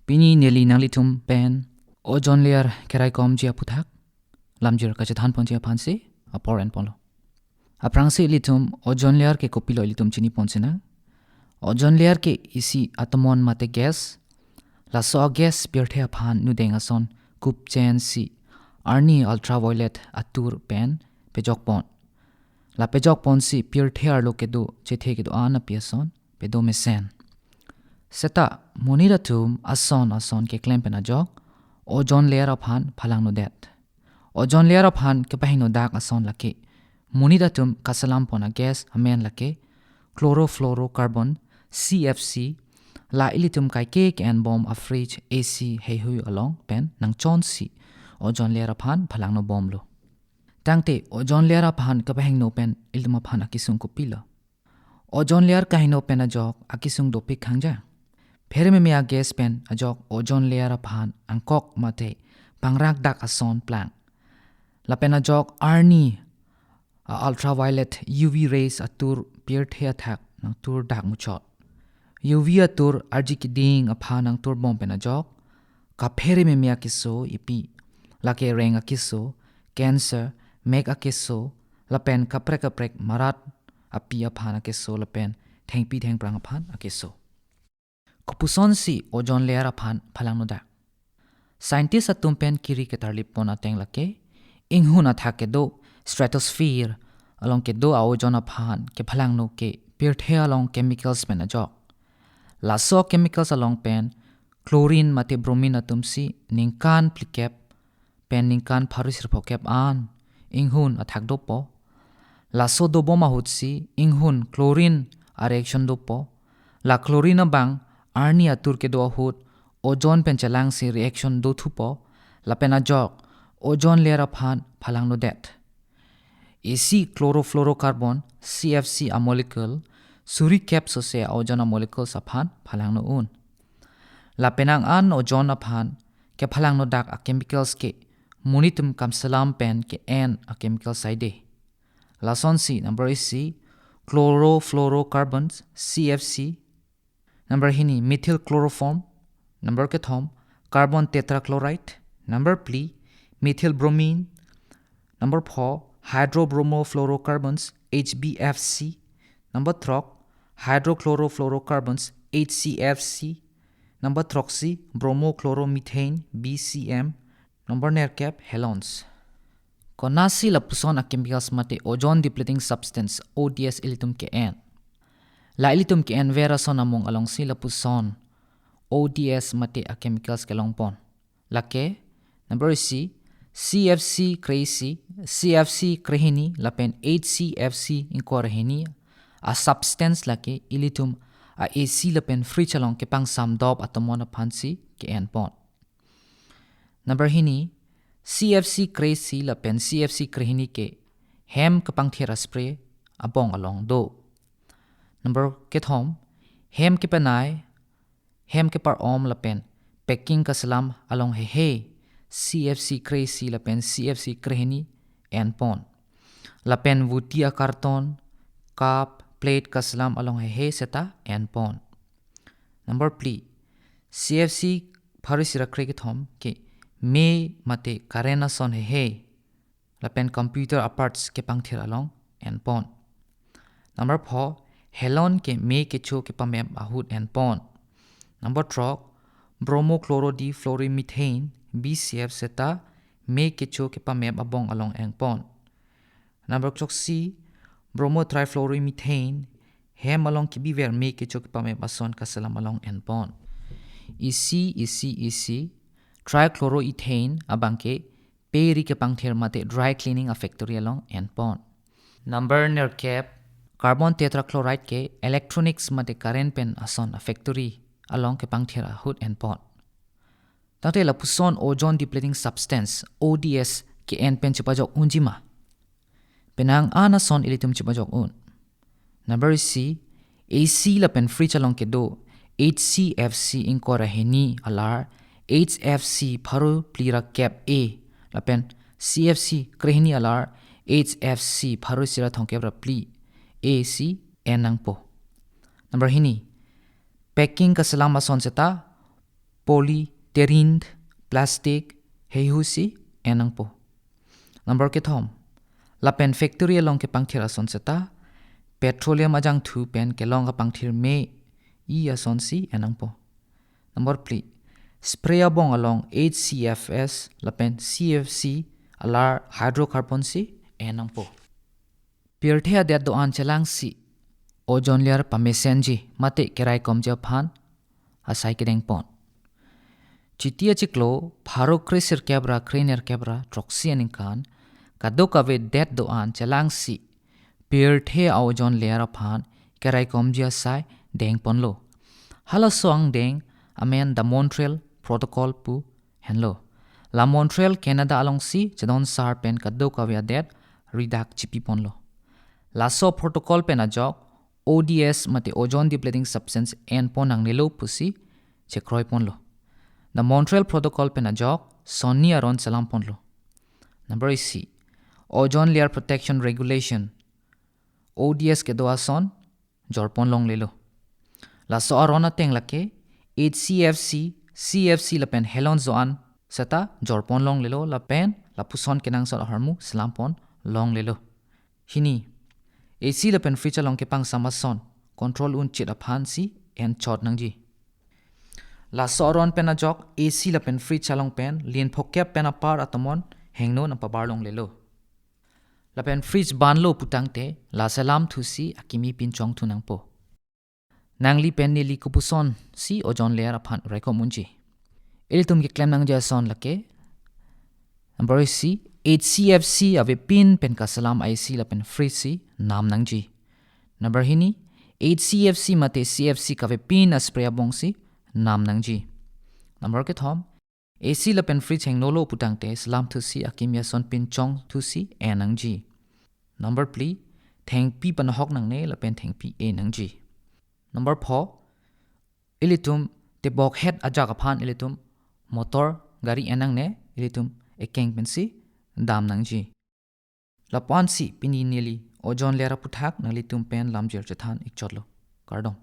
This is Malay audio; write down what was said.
Pini neli nang litum pen ozone layer kerai kom jia puthak lamjir ka chathan pon jia phansi apor en polo aprangsi litum ozone layer ke kopilo litum chini ponsina ozone layer ke isi atomon mate gas la so gas pirthe phan nu denga son kup chen si arni ultraviolet atur pen pejok pon la pejok pon si pirthe ar lo ke do chethe ke do ana pieson pedo mesen Seta moniratum ason ke klempena jok ozone layer of han phalang no det ozone layer of han ke pahino dak ason lake moniratum kasalam pona gas amen lake chlorofluorocarbon CFC la ilitum kai ke and bomb a fridge AC hey hu along pen nang chon si ozone layer of han phalang no bomb lo tangte ozone layer of han ke pahino pen iltuma phan akisung ko pila ozone layer kahino pen a jok akisung do pik khangja Phere me mea gas pen ajok ozone layer aphan angkok mate pangrak dak ason plang la pen ajok arni ultraviolet UV rays atur pier thea thak nang tur dak muchot UV atur arjikiding aphan nang tur bom pen ajok ka phere me mea kiso ipi la ke reng akiso cancer make akiso la pen kaprek marat api aphan akiso la pen thengpi theng prang aphan akiso Kupuson si ozone layer aphan phalang no da. Scientist atum pen kiri ke tarlip pon ateng lake inghun atha ke do stratosphere along ke do ozone aphan ke phalang no ke pirthe along chemicals pen ajok. La so chemicals along pen chlorine mate bromine atum si ningkan plikep pen ningkan pharusir phokep an inghun athak do po. La so do boma hut si inghun chlorine a reaction do po. La chlorine bang Arni atur ke do hut ozone pen chalang si reaction do thupo la pena jok ozone layer aphan phalang no det AC chlorofluorocarbon CFC a molecule suri cap so se ozone a molecule aphan phalang no un la penang an ozone aphan ke phalang no dak a chemicals ke munitum kamsalam pen ke n a chemical side la son si number C chlorofluorocarbons CFC Number hini methyl chloroform. Number ke thom carbon tetrachloride. Number pli methyl bromine. Number 4 hydrobromofluorocarbons HBFC. Number 3 hydrochlorofluorocarbons HCFC. Number 3 bromochloromethane BCM. Number nerkep halogens. Konasi lapuson a chemicals mate ozone depleting substance ODS ilitum ke n. La ilitum ke en vera son among along si lapuson ODS mate a chemicals ke long pon la ke number C CFC crazy CFC krehini la pen HCFC inko rehini a substance la ke ilitum a AC la pen free chalong ke pang sam dob atomona phansi ke en pon number hini CFC crazy la pen CFC krehini ke hem ke pang thera spray abong along do Number ke thom hem ke panai hem ke par om la pen packing ka salam along he CFC crazy la pen CFC krehni en pon la pen vutia karton cup plate ka salam along he seta en pon number pli CFC pharisira kre ke thom ke me mate karena son he la pen computer parts ke pangthir along en pon number 4 Helon ke me ke cho ke pamem ahut and pon. Number 3 bromochlorofluoromethane BCF seta me ke cho ke pamem abong along and pon. Number 4 C bromotrifluoromethane hem along ke biver me ke cho ke pamem ason kasalam along and pon. EC trichloroethane abang ke peri ke pangther mate dry cleaning a factory along and pon. Number nerkep Carbon tetrachloride ke electronics mate current pen ason a factory along ke pangthera hood and pon. Tate la puson ozone depleting substance ODS ke en pen chipajok unjima. Penang ana son ilitum chipajok un. Number C AC la pen free chalong ke do HCFC inko raheni alar HFC pharu plira cap A la pen CFC krehni alar HFC pharu sira thongke bra pli AC enang po number hini packing ka salama son seta polyterine plastic heihu si enang po. Number ke thom la pen factory along ke pangthir ason seta petroleum ajang thu pen ke long ka pangthir me I ason si enang po. Number pli spray abong along HCFS la pen CFC alar hydrocarbon si enang po. Pirthea de do an chelang si ozone layer pa mesenji mate kerai komja phan asai kedeng pon. Chitia chiklo pharo krisir kebra kriner kebra troxianing kan kadoka ve det do an chelang si pirthea ozone layer phan kerai komja sai deng ponlo. Hala soang deng amen the Montreal Protocol pu henlo. La Montreal Canada along si chadon sar pen kadoka ve det ridak chipi ponlo. La so protocol pen ajok ODS mate ozone depleting substance en ponang nilo pusi chekroi ponlo. The Montreal Protocol pen ajok sonni aron salam ponlo. Number C ozone layer protection regulation ODS ke doa son jor pon long lelo. La so arona teng lake HCFC CFC la pen helon zoan seta jor pon long lelo la pen la puson kenang sol harmu salam pon long lelo. Hini AC la pen feature long ke pang samason control un chit aphan si en chot nangji. La soron pen ajok AC la pen free chalong pen lien phokep pen apar atomon hengno na pabar long lelo. La pen fridge ban lo putang te la salam thu si akimi pin chong thu nang po. Nangli pen ni li kupuson si ozone layer aphan reko munji. Ilitum ke claim nang ja son lake. Number C HCFC ave pin pen ka salam IC la pen free si nam nangji. Number hini HCFC mate CFC ka ve pin a spray abong si nam nangji. Number ke thom AC la pen free cheng nolo putang te salam thu si akim ya son pin chong thu si e nangji. Number pli theng pi pan hok nang ne la pen theng pi e nangji. Number 4 ilitum te bok head ajak aphan ilitum motor gari enang ne ilitum ekeng pen si dam nangji. La pon si pini nili ozone layer puthak nalitum pen lamjir chathan ikchotlo kardong.